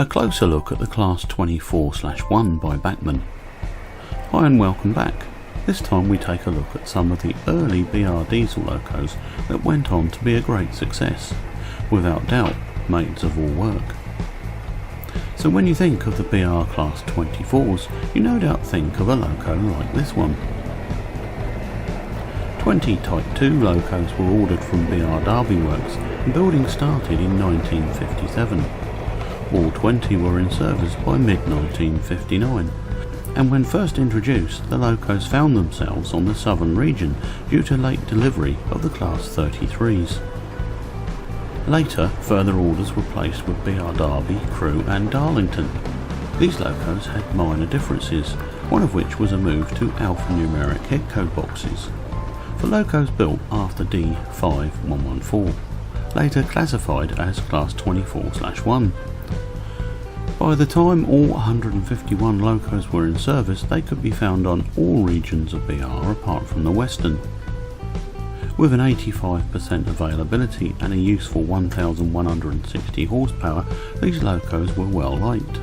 A closer look at the Class 24/1 by Bachmann. Hi and welcome back. This time we take a look at some of the early BR diesel locos that went on to be a great success. Without doubt, maids of all work. So when you think of the BR Class 24s, you no doubt think of a loco like this one. 20 Type 2 locos were ordered from BR Derby Works and building started in 1957. All 20 were in service by mid-1959, and when first introduced, the locos found themselves on the southern region due to late delivery of the Class 33s. Later, further orders were placed with BR Derby, Crewe and Darlington. These locos had minor differences, one of which was a move to alphanumeric headcode boxes for locos built after D5114, later classified as Class 24/1. By the time all 151 locos were in service, they could be found on all regions of BR apart from the western. With an 85% availability and a useful 1160 horsepower, these locos were well liked.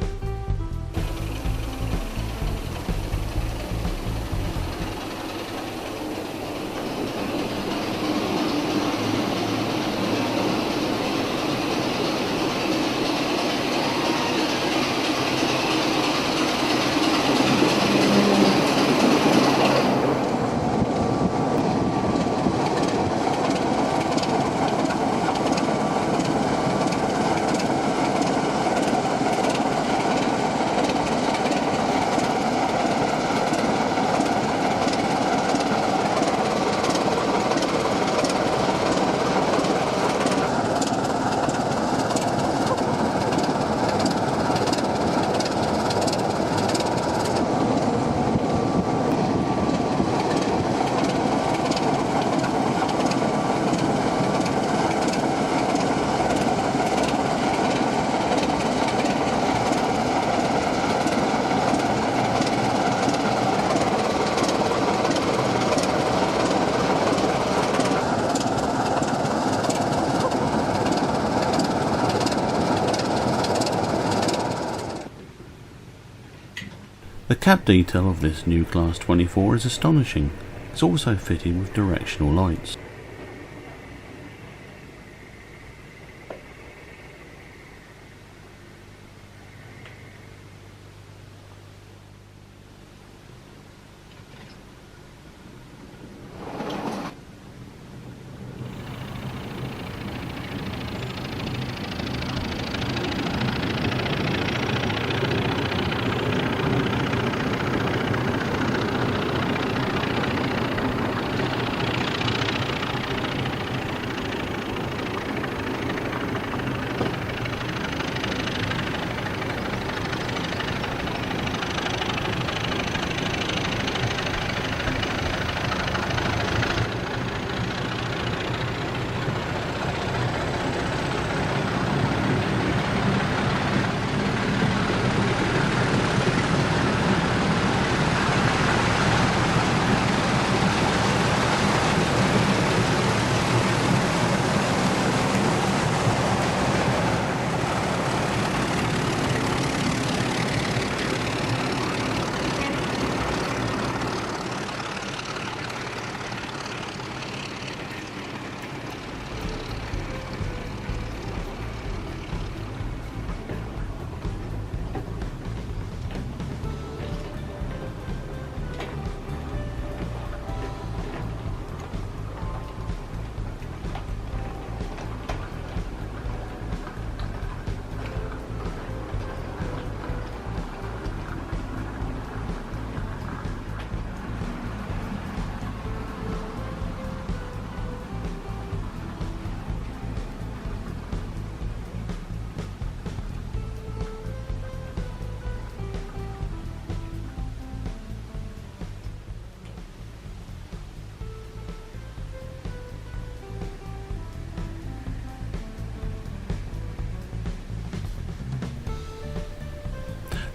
The cab detail of this new Class 24 is astonishing. It's also fitted with directional lights.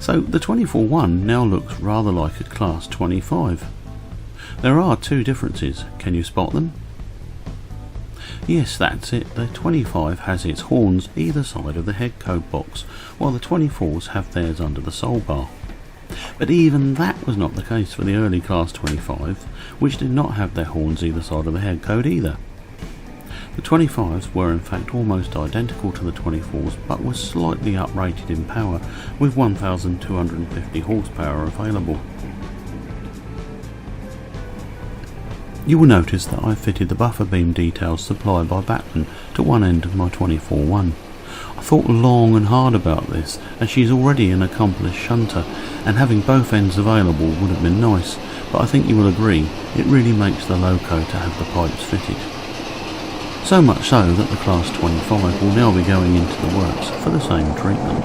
So the 24-1 now looks rather like a Class 25. There are two differences. Can you spot them? Yes, that's it. The 25 has its horns either side of the headcode box, while the 24s have theirs under the sole bar. But even that was not the case for the early Class 25, which did not have their horns either side of the headcode either. The 25s were in fact almost identical to the 24s, but were slightly uprated in power, with 1,250 horsepower available. You will notice that I fitted the buffer beam details supplied by Bachmann to one end of my 24-1. I thought long and hard about this, as she is already an accomplished shunter, and having both ends available would have been nice, but I think you will agree it really makes the loco to have the pipes fitted. So much so that the Class 25 will now be going into the works for the same treatment.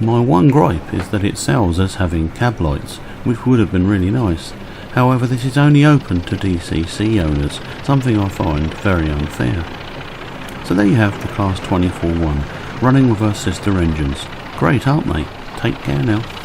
My one gripe is that it sells as having cab lights, which would have been really nice. However, this is only open to DCC owners, something I find very unfair. So there you have the Class 24-1, running with her sister engines. Great, aren't they? Take care now.